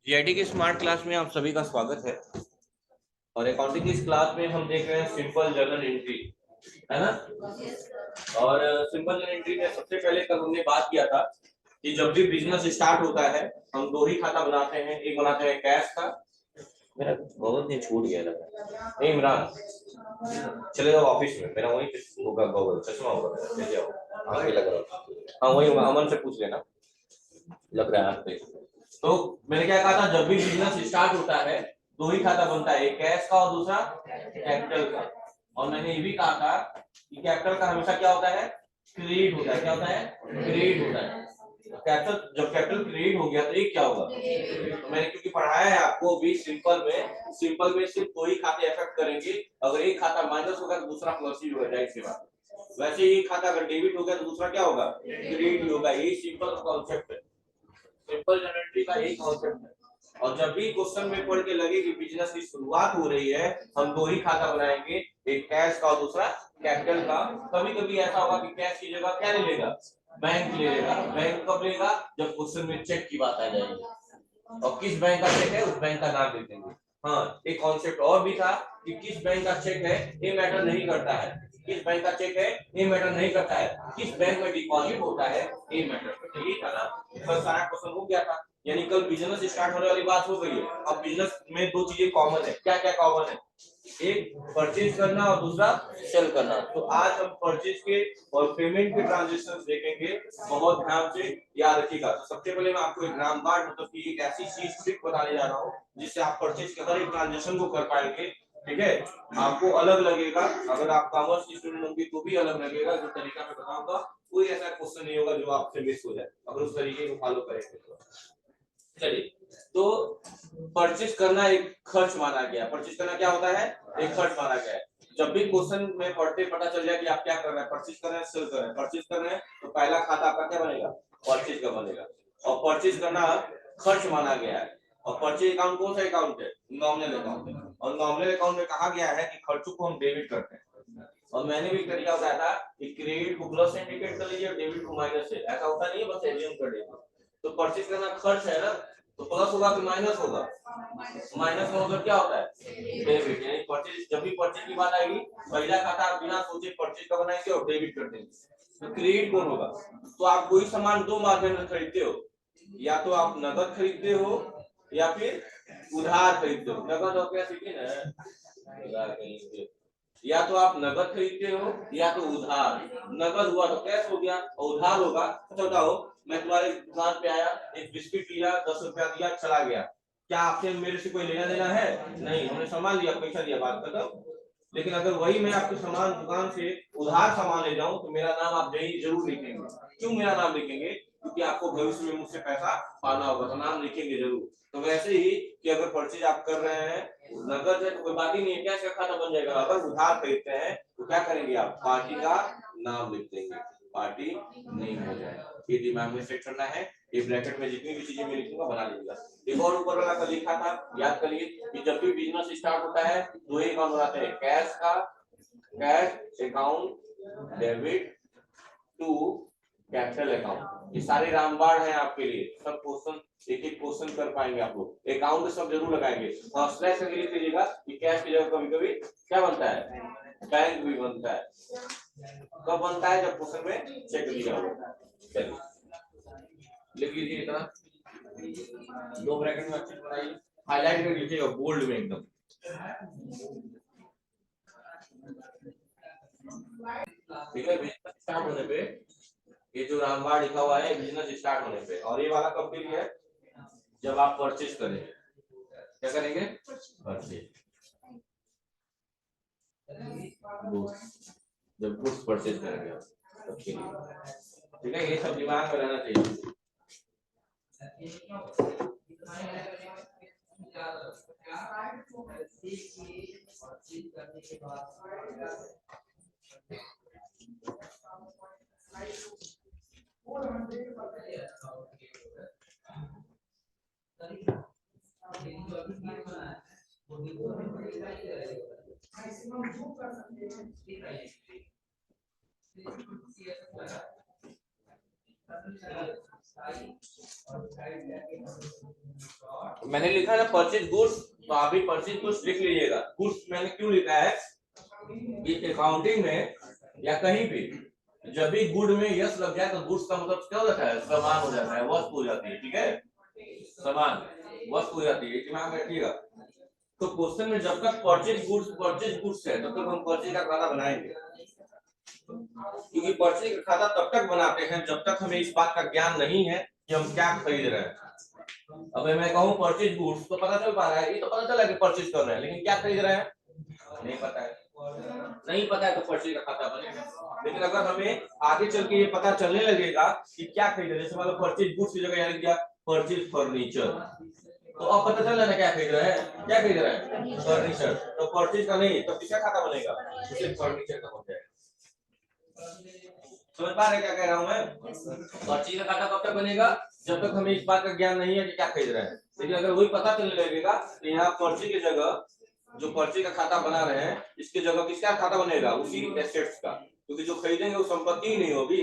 GIT की smart class में आप सभी का स्वागत है। और अकाउंटिंग की इस क्लास में हम देख रहे हैं सिंपल जर्नल एंट्री, है ना। और सिंपल जर्नल एंट्री में सबसे पहले कल हमने बात किया था कि जब भी बिजनेस स्टार्ट होता है हम दो ही खाता बनाते हैं। एक बनाते हैं कैश का, मेरा बहुत नहीं छूट गया लग रहा है। इमरान चले जाओ ऑफिस में, मेरा वही होगा, गॉगल चश्मा होगा, ले जाओ आगे लग रहा है। हाँ वही अमन से पूछ लेना, लग रहा है आप पे। तो मैंने क्या कहा था, जब भी बिजनेस स्टार्ट होता है दो ही खाता बनता है, एक कैश का और दूसरा कैपिटल का। और मैंने ये भी कहा था कि कैपिटल का हमेशा क्या होता है, क्रेडिट होता है। क्या होता है, क्रेडिट होता है। कैपिटल जब कैपिटल क्रेडिट हो गया तो ये क्या होगा, तो मैंने क्योंकि पढ़ाया है आपको भी सिंपल में सिर्फ दो ही खाते अफेक्ट करेंगे। अगर एक खाता माइनस होगा तो दूसरा प्लस ही होगा, जाहिर सी बात। वैसे ही खाता अगर डेबिट हो गया तो दूसरा क्या होगा, क्रेडिट होगा। यही सिंपल कॉन्सेप्ट है, सिंपल जनरेटरी का यही कॉन्सेप्ट है। और जब भी क्वेश्चन में पढ़ के लगे कि बिजनेस की शुरुआत हो रही है, हम दो ही खाता बनाएंगे, एक कैश का और दूसरा कैपिटल का। कभी कभी ऐसा होगा कि कैश की जगह क्या ले लेगा, बैंक ले लेगा। बैंक कब लेगा, जब क्वेश्चन में चेक की बात आ जाएगी और किस बैंक का चेक है उस बैंक का नाम लिख देंगे। हाँ एक कॉन्सेप्ट और भी था कि किस बैंक का चेक है ये मैटर नहीं करता है, किस बैंक का चेक है ये मैटर नहीं करता है, किस बैंक में डिपॉजिट होता है ये मैटर करता है। ये था ना, कल सारा क्वेश्चन हो गया था। यानी कल बिजनेस स्टार्ट होने वाली बात हो गई है। अब बिजनेस में दो चीजें कॉमन है, क्या क्या कॉमन है, एक परचेज करना और दूसरा सेल करना। तो आज हम परचेज के और पेमेंट के ट्रांजेक्शन देखेंगे, बहुत ध्यान से याद रखिएगा। तो सबसे पहले मैं आपको एक नामबार मतलब कि एक ऐसी चीज ट्रिक बताने जा रहा हूँ जिससे आप परचेज के हर एक ट्रांजेक्शन को कर पाएंगे। ठीक है, आपको अलग लगेगा, अगर आप कॉमर्स की स्टूडेंट होंगे तो भी अलग लगेगा। जो तरीका मैं बताऊंगा कोई ऐसा क्वेश्चन नहीं होगा जो आपसे मिस हो जाए अगर उस तरीके को फॉलो करेंगे तो। चलिए, तो परचेज करना एक खर्च माना गया। परचेज करना क्या होता है, एक खर्च माना गया है। जब भी क्वेश्चन में पढ़ते पता चल जाए कि आप क्या कर रहे हैं, परचेज कर रहे हैं, सेल कर रहे हैं। परचेज कर रहे हैं तो पहला खाता आपका क्या बनेगा, परचेज का बनेगा। और परचेज करना खर्च माना गया है। और परचेज अकाउंट कौन सा अकाउंट है, नॉमिनल अकाउंट है। और नॉमिनल अकाउंट में कहा गया है कि खर्चों को हम डेबिट करते हैं। और मैंने भी तरीका बताया था कि क्रेडिट को प्लस से इंडिकेट कर लीजिए, डेबिट को माइनस से। ऐसा होता नहीं है बस एज्यूम कर लीजिए। तो परचेज करना खर्च है ना, तो प्लस होगा कि माइनस होगा, माइनस का मतलब क्या होता है, डेबिट। यानी परचेज, जब भी परचेज की बात आएगी पहला खाता आप बिना सोचे परचेज का बनाएंगे और डेबिट कर देंगे। तो क्रेडिट कौन होगा, तो आप कोई सामान दो माध्यम से खरीदते हो, या तो आप नगद खरीदते हो या फिर उधार खरीदते हो। नगद और क्या सीखे ना, या तो आप नगद खरीदते हो या तो उधार। नगद हुआ तो कैश हो गया और उधार होगा। अच्छा बताओ, मैं तुम्हारे दुकान पे आया, एक बिस्किट लिया, 10 रुपया दिया, चला गया, क्या आपसे मेरे से कोई लेना देना है, नहीं, हमने सामान लिया, पैसा दिया, बात खत्म। लेकिन अगर वही मैं आपके सामान दुकान से उधार सामान ले जाऊं तो मेरा नाम आप जरूर लिखेंगे। क्यों मेरा नाम लिखेंगे, क्योंकि आपको भविष्य में मुझसे पैसा पाना होगा, तो नाम लिखेंगे जरूर। तो वैसे ही कि अगर परचेज आप कर रहे हैं, नगद है तो कोई बात ही नहीं है, कैश का खाता बन जाएगा। अगर उधार खरीदते हैं तो क्या करेंगे, आप पार्टी का नाम लिख देंगे, पार्टी नहीं हो जाएगा। ये दिमाग में सेट करना है। ये ब्रैकेट में जितनी भी चीजें मैं लिखूंगा बना लीजिएगा। एक और ऊपर वाला का लिखा था, याद करिए कि जब भी बिजनेस स्टार्ट होता है दो ही अकाउंट बनाते हैं, कैश का cash account debit to capital account. ये सारे रामबाण है आपके लिए, सब क्वेश्चन एक एक क्वेश्चन कर पाएंगे आप लोग। अकाउंट सब जरूर लगाएंगे और स्लैश करके लिख लीजिएगा कि कैश की जगह कभी कभी क्या बनता है, बैंक भी बनता है। कब बनता है, जब क्वेश्चन में चेक लिया होगा। चलिए लिख लीजिए इतना, दो ब्रैकेट में अच्छे से बनाइए, हाईलाइट करके लिखिएगा बोल्ड में एकदम। ठीक है, बिजनेस स्टार्ट होने पे ये जो रामबाण लिखा हुआ है बिजनेस स्टार्ट होने पे, और ये वाला कब के लिए है, जब आप परचेज करेंगे। क्या करेंगे, परचेज, जब गुड्स परचेज करेंगे आप तब के लिए। ठीक है, ये सब दिमाग में रहना चाहिए। मैंने लिखा है ना परचेज गुड्स, तो आप भी परचेज गुड्स लिख लीजिएगा। गुड्स मैंने क्यों लिखा है कि अकाउंटिंग में या कहीं भी जब भी गुड में यस लग जाए तो गुड्स का मतलब क्या हो जाता है, सामान हो जाता है, वस्तु हो जाती है। ठीक है, सामान वस्तु हो जाती है, दिमाग में रखिएगा। तो क्वेश्चन में जब तक परचेज गुड्स है तब तक हम परचेज का खाता बनाएंगे, क्योंकि परचेज का खाता तब तक बनाते हैं जब तक हमें इस बात का ज्ञान नहीं है कि हम क्या खरीद रहे हैं। अब मैं कहूँ परचेज गुड्स तो पता चल पा रहा है, ये तो पता चला कि परचेज कर रहे हैं, लेकिन क्या खरीद रहे हैं नहीं पता है। नहीं पता है तो परचेज का खाता बनेगा। लेकिन अगर हमें आगे चल के ये पता चलने लगेगा कि क्या खरीद रहे हैं, जैसे मान लो परचेज गुड्स की जगह यहाँ लिख दिया परचेज फर्नीचर, तो अब पता चल रहा है क्या खरीद रहे हैं, क्या खरीद रहे हैं फर्नीचर। तो परचेज का नहीं, तो किसका खाता बनेगा, सिर्फ फर्नीचर का बन जाएगा। समझ पा रहे क्या कह रहा हूं मैं? परचेज का खाता कब तक बनेगा, जब तक हमें इस बात का ज्ञान नहीं है कि क्या खरीद रहे हैं। लेकिन अगर वही पता चलने लगेगा तो यहाँ परचेज की जगह जो पर्ची का खाता बना रहे हैं इसकी जगह किसका खाता बनेगा, उसी एसेट्स का, क्योंकि जो खरीदेंगे वो संपत्ति ही नहीं होगी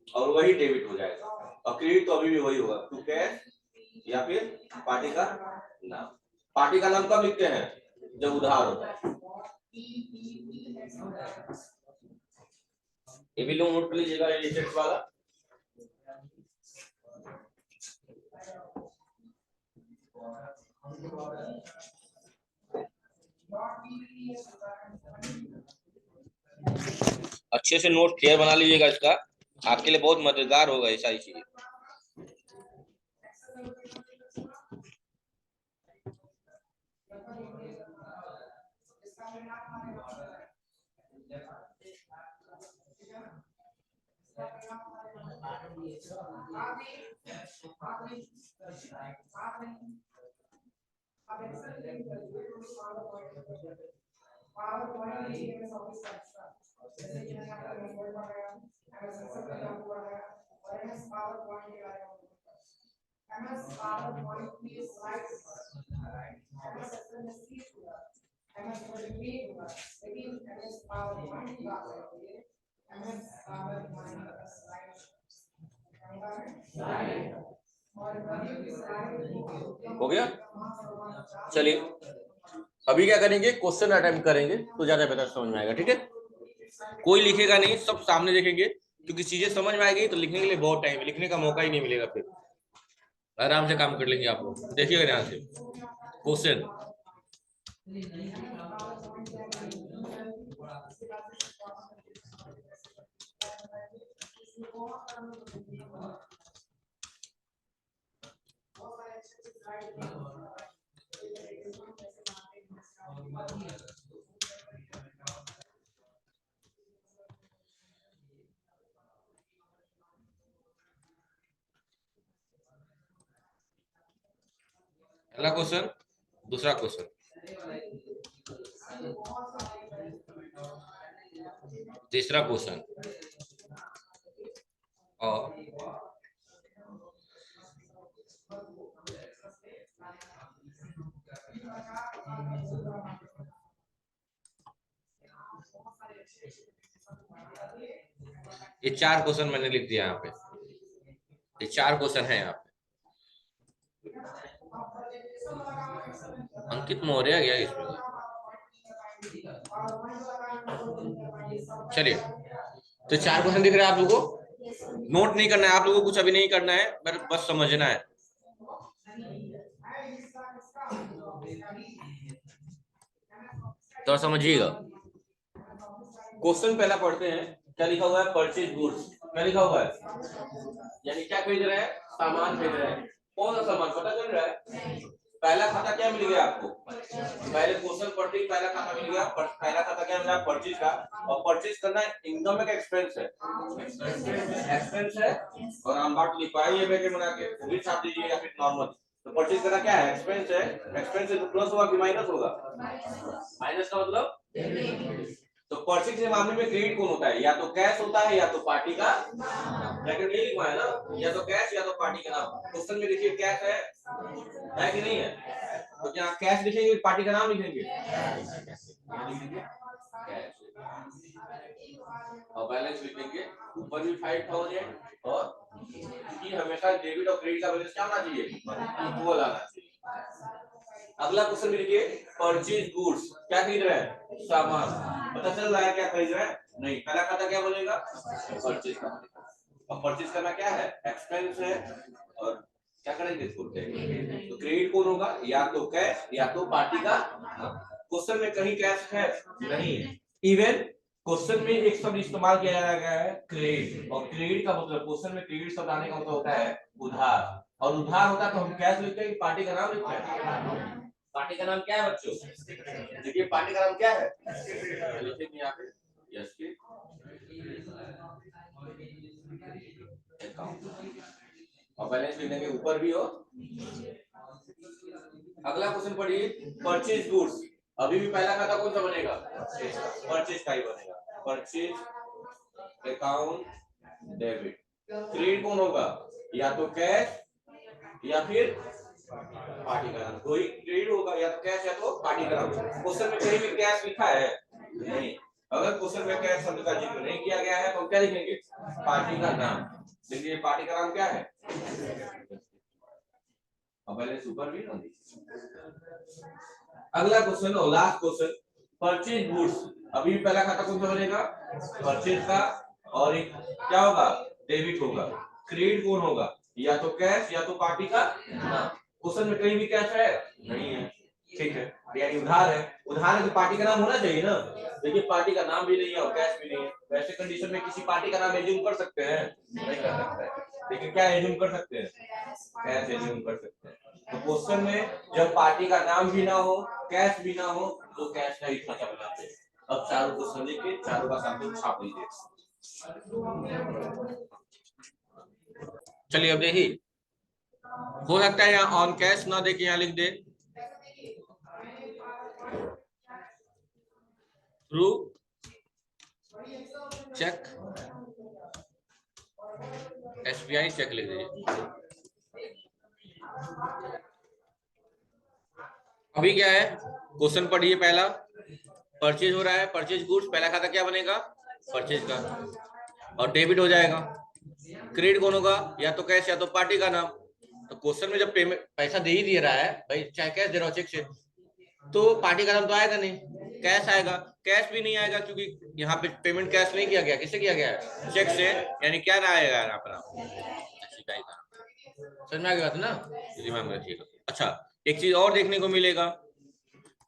और वही डेबिट हो जाएगा। और क्रेडिट तो अभी भी वही होगा, टू कैश या फिर पार्टी का नाम। पार्टी का नाम कब लिखते हैं, जब उधार होता है। ये भी लोग नोट कर लीजिएगा एसेट्स वाला। अच्छे से नोट क्लियर बना लीजिएगा, इसका आपके लिए बहुत मददगार होगा ऐसा ही चीज। हो गया, चलिए अभी क्या करेंगे, क्वेश्चन अटेम्प्ट करेंगे तो ज्यादा बेहतर समझ में आएगा। ठीक है, कोई लिखेगा नहीं, सब सामने देखेंगे, क्योंकि चीजें समझ में आएगी तो लिखने के लिए बहुत टाइम है, लिखने का मौका ही नहीं मिलेगा, फिर आराम से काम कर लेंगे आप लोग। देखिएगा ध्यान से क्वेश्चन। पहला क्वेश्चन, दूसरा क्वेश्चन, तीसरा क्वेश्चन और ये 4 क्वेश्चन मैंने लिख दिया यहाँ पे, ये 4 क्वेश्चन है यहाँ पे। अंकित मौर्य गया इसमें। चलिए, तो 4 क्वेश्चन दिख रहे हैं आप लोगों को। नोट नहीं करना है आप लोगों को, कुछ अभी नहीं करना है, बस समझना है। तो समझिएगा, क्वेश्चन पहला पढ़ते हैं। क्या लिखा हुआ है, परचेज गुड्स। क्या लिखा हुआ है, यानी क्या खरीद रहे हैं, सामान खरीद रहे हैं। कौन सा सामान पता चल रहा है। पहला खाता क्या मिल गया आपको, पहले क्वेश्चन पढ़ते ही पहला खाता मिल गया। पहला खाता क्या मिला, परचेज का। और परचेज करना इनकम है, एक्सपेंस है, एक्सपेंस है। और हम बात लिख पाएंगे बेटे बना के, भी छाप दीजिए या फिर नॉर्मल। तो परचेज करना क्या है, एक्सपेंस है। एक्सपेंस है तो प्लस होगा कि माइनस होगा, माइनस का मतलब। तो परचेज के मामले में क्रेडिट कौन होता है, या तो कैश होता है या तो पार्टी का ब्रैकेट नहीं लिखा है ना, या तो कैश या तो पार्टी का नाम। क्वेश्चन में देखिए कैश है कि नहीं है, तो क्या कैश लिखेंगे पार्टी का नाम लिखेंगे, कैश। और बैलेंस लिखेंगे ऊपर भी 5000 और कि हमेशा डेबिट और क्रेडिट का बैलेंस क्या होना चाहिए, इक्वल आना चाहिए। अगला क्वेश्चन भी देखिए, परचेज गुड्स, क्या खरीद रहे हैं, सामान। पता चल रहा है क्या खरीद रहे हैं, नहीं। पहला खाता क्या बनेगा, परचेज का बनेगा। और परचेज करना क्या है, एक्सपेंस है, और क्या करेंगे इसको, तो क्रेडिट कौन होगा, या तो कैश या तो पार्टी का। क्वेश्चन में कहीं कैश है नहीं है। इवन क्वेश्चन में एक शब्द इस्तेमाल किया गया है क्रेडिट, और क्रेडिट का मतलब क्वेश्चन में क्रेडिट शब्द आने का मतलब होता है उधार, और उधार होता है तो हम कैश लिखते हैं, पार्टी का नाम लिखते हैं। पार्टी का नाम क्या है बच्चों, देखिए पार्टी का नाम क्या है, लिखेंगे यहाँ पे यस के अकाउंट, और बैलेंस लिख देंगे ऊपर भी हो। अगला क्वेश्चन पढ़िए, परचेज गुड्स। अभी भी पहला खाता कौन सा बनेगा, परचेज का ही बनेगा। Purchase account debit. क्रेडिट कौन होगा, या तो कैश या फिर पार्टी का नाम, कोई क्रेडिट होगा या तो कैश या तो पार्टी का नाम। क्वेश्चन में कहीं भी कैश लिखा है नहीं। अगर क्वेश्चन में कैश शब्द का जिक्र नहीं किया गया है तो क्या लिखेंगे, पार्टी का नाम। देखिए पार्टी का नाम क्या है, अब बैलेंस ऊपर भी ना। अगला क्वेश्चन और लास्ट क्वेश्चन, परचेज गुड्स। अभी पहला खाता कौन सा बनेगा, परचेज का, और एक क्या होगा, डेबिट होगा। क्रेडिट कौन होगा, या तो कैश या तो पार्टी का नाम। क्वेश्चन में कहीं भी कैश है नहीं है, ठीक है, यानी उधार है। उधार है तो पार्टी का नाम होना चाहिए ना। देखिए पार्टी का नाम भी नहीं है और कैश भी नहीं है, वैसे कंडीशन में किसी पार्टी का नाम एज्यूम कर सकते हैं, नहीं कर सकते हैं। लेकिन क्या एज्यूम कर सकते हैं, कैश एज्यूम कर सकते हैं। तो क्वेश्चन में जब पार्टी का नाम भी ना हो, कैश भी ना हो, तो कैश का ही खाता बनाते हैं। अब चारों क्वेश्चन लिखे, चारों का सैंपल छाप लीजिए। चलिए अब देखिए, हो सकता है यहाँ ऑन कैश ना देखे, यहाँ लिख दे थ्रू चेक, एसबीआई चेक लिख दीजिए। अभी क्या है, क्वेश्चन पढ़िए, पहला परचेज हो रहा है, परचेज गुड्स, पहला खाता क्या बनेगा, परचेज का, और डेबिट हो जाएगा। क्रेडिट कौन होगा, या तो कैश या तो पार्टी का नाम। तो क्वेश्चन में जब पेमेंट पैसा दे ही दे रहा है भाई, चाहे कैश दे रहा हो चेक से, तो पार्टी का नाम तो आएगा नहीं, कैश आएगा। कैश भी नहीं आएगा क्योंकि यहाँ पे पेमेंट कैश नहीं किया गया, किससे किया गया है, चेक से, यानी क्या ना आएगा यहाँ पर, समझ में आ गया ना, दिमाग में रखिएगा। अच्छा, एक चीज और देखने को मिलेगा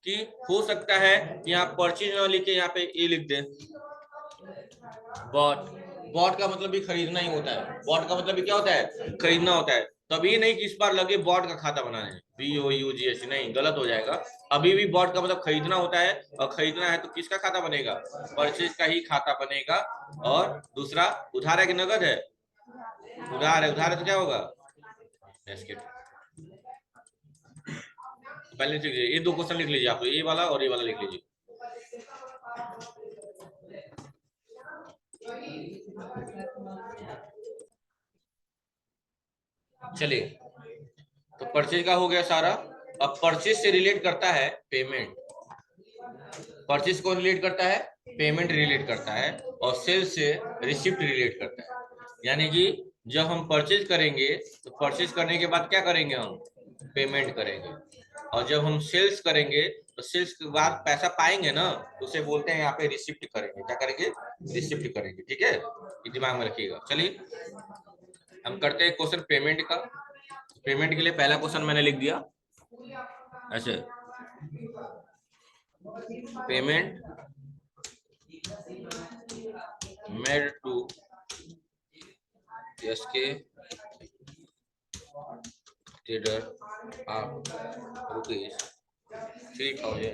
कि हो सकता है यहाँ परचेज ना लिखे, यहाँ पे ये लिख दे बॉट। बॉट का मतलब भी खरीदना ही होता है, बॉट का मतलब भी क्या होता है, खरीदना होता है। तभी नहीं कि इस बार लगे बॉट का खाता बनाने, BOUGH, नहीं, गलत हो जाएगा। अभी भी बॉट का मतलब खरीदना होता है, और खरीदना है तो किसका खाता बनेगा, परचेज का ही खाता बनेगा। और दूसरा उधार है कि नगद है, उधार है, उधार है तो क्या होगा, पहले लिख लीजिए, ये दो क्वेश्चन लिख लीजिए आप, ये वाला और ये वाला लिख लीजिए। चलिए, तो परचेज का हो गया सारा। अब परचेज से रिलेट करता है पेमेंट, परचेज को रिलेट करता है, पेमेंट रिलेट करता है, और सेल से रिसिप्ट रिलेट करता है। यानी कि जब हम परचेज करेंगे तो परचेज करने के बाद क्या करेंगे, हम पेमेंट करेंगे, और जब हम सेल्स करेंगे तो सेल्स के बाद पैसा पाएंगे ना, तो उसे बोलते हैं यहाँ पे रिसिप्ट करेंगे। क्या करेंगे, रिसिप्ट करेंगे, ठीक है, ये दिमाग में रखिएगा। चलिए हम करते हैं क्वेश्चन पेमेंट का। पेमेंट के लिए पहला क्वेश्चन मैंने लिख दिया ऐसे, payment made to SK trader of ₹3,000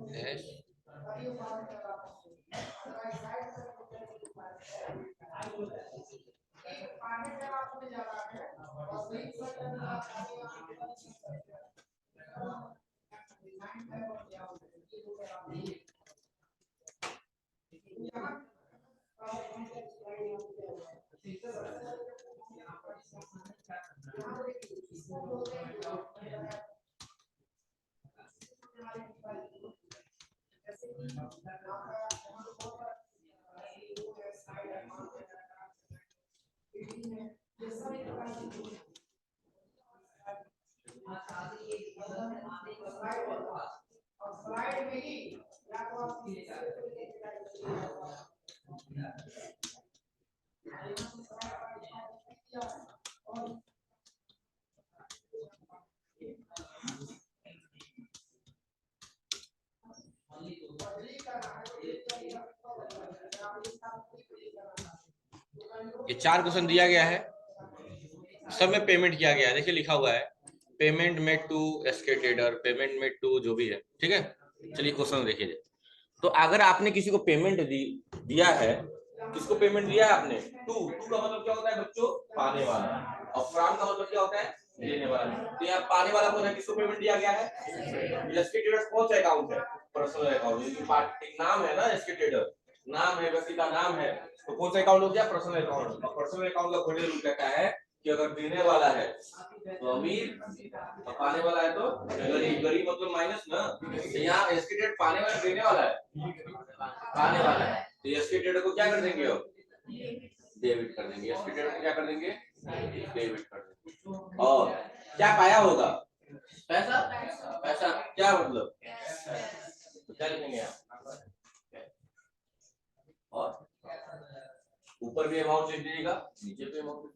dash ये 4 क्वेश्चन दिया गया है, सब में पेमेंट किया गया है। देखिए लिखा हुआ है payment made to SK trader, payment made to जो भी है, ठीक है। चलिए क्वेश्चन देखिए। तो अगर आपने किसी को पेमेंट दिया है, किसको पेमेंट दिया है आपने? टू का मतलब क्या होता है बच्चों? पाने वाला। और फ्रॉम का मतलब क्या होता है? देने वाला। तो यहाँ पाने वाला कौन है? किसको पेमेंट दिया गया है? एसके ट्रेडर्स कौन सा अकाउंट है? Personal account. नाम है ना एसके ट्रेडर, नाम है, व्यक्ति का नाम है, तो कौन सा अकाउंट हो गया? Personal account. पर्सनल अकाउंट का गोल्डन रूल कहता है कि अगर देने वाला है तो अमीर, और पाने वाला है तो गरीब। गरीब मतलब माइनस ना, तो यहाँ एसके ट्रेडर पाने वाला, देने वाला है पाने वाला है, तो एसके ट्रेडर को क्या कर देंगे? अब डेबिट कर देंगे। एसके ट्रेडर को क्या कर देंगे? डेबिट कर देंगे। और क्या पाया होगा? पैसा। पैसा क्या मतलब? तो क्या लिखेंगे आप? और ऊपर भी अमाउंट लिख दीजिएगा, नीचे भी अमाउंट।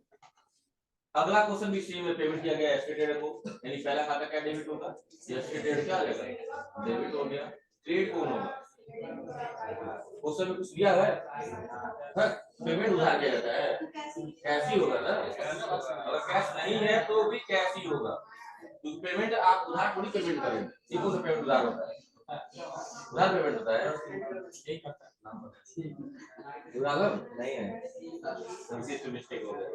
अगला क्वेश्चन भी सेम है, पेमेंट किया गया एसके ट्रेडर को, यानी पहला खाता क्या डेबिट होगा? एसके ट्रेडर क्या आ जाएगा? डेबिट हो गया। ट्रेड कौन होगा? क्वेश्चन में कुछ दिया है? पेमेंट उधार किया जाता है, कैश ही होगा ना। अगर कैश नहीं है तो भी कैश ही होगा, तो पेमेंट आप उधार थोड़ी पेमेंट करेंगे। सीधे से पेमेंट उधार होता है, उधार पेमेंट होता है। उधार नहीं है, से मिस्टेक हो गया।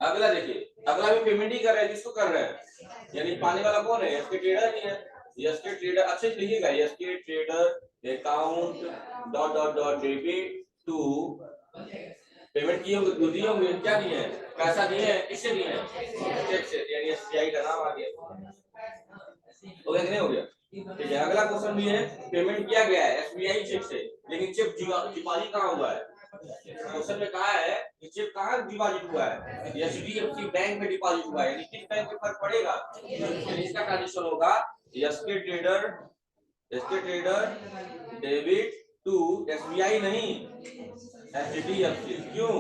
अगला देखिए, अगला भी पेमेंट ही कर रहे हैं, किसको कर रहे हैं? यानी पाने वाला कौन है? एसके ट्रेडर ही है। एसके ट्रेडर अच्छे से लिखिएगा, SK trader account dot dot dot debit to, payment किए होंगे, दिए होंगे, क्या दिए हैं? पैसा दिए हैं, किससे दिए हैं? चेक से, यानी एसबीआई का नाम आ गया। हो गया कि नहीं हो गया? ठीक है। अगला क्वेश्चन भी है, पेमेंट किया गया है एसबीआई चेक से, लेकिन चेक डिपॉजिट कहाँ हुआ है? क्वेश्चन में कहा है कि चेक कहाँ डिपॉजिट हुआ है? एचडीएफसी बैंक में डिपॉजिट हुआ है, यानी किस बैंक में फर्क पड़ेगा? यानी इसका ट्रांजेक्शन होगा SK trader debit to SBI, नहीं एचडीएफसी। क्यों?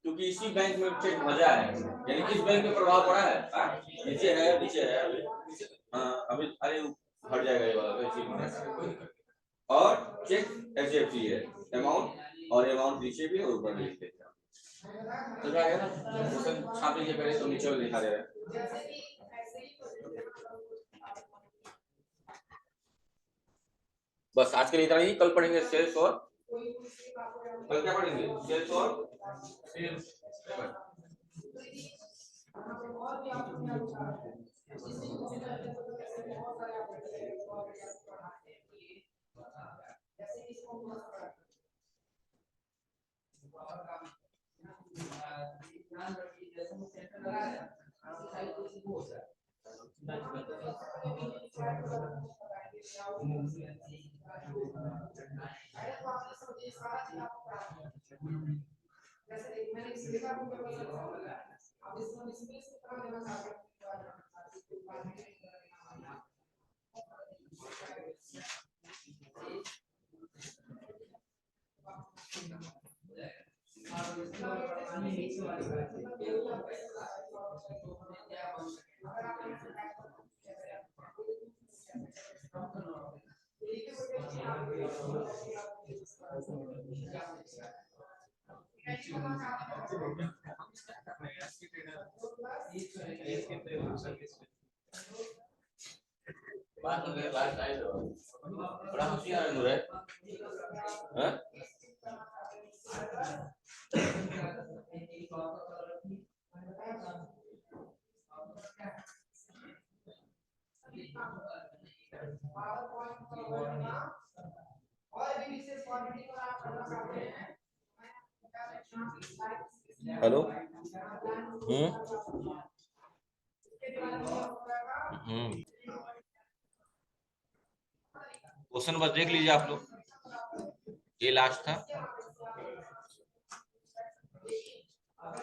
क्योंकि इसी बैंक में चेक भेजा है, यानी किस बैंक में प्रभाव पड़ा है? नीचे है, नीचे है अभी। हाँ अभी, अरे हट जाएगा ये वाला तो। और चेक एचडीएफसी है, अमाउंट और अमाउंट नीचे भी और ऊपर भी लिख देते हैं। तो क्या है ना, क्वेश्चन छाप लीजिए पहले, तो नीचे में दिखा दे रहा है। बस आज के लिए इतना ही। कल पढ़ेंगे सेल्स, और कल क्या पढ़ेंगे? सेल्स और बात कर रहे हैं, लास्ट टाइम बड़ा होशियार है नूर है। हाँ? और भी विशेष क्वांटिटी को आप करना चाहते हैं हेलो। हम्म। क्वेश्चन बस देख लीजिए आप लोग, ये लास्ट था।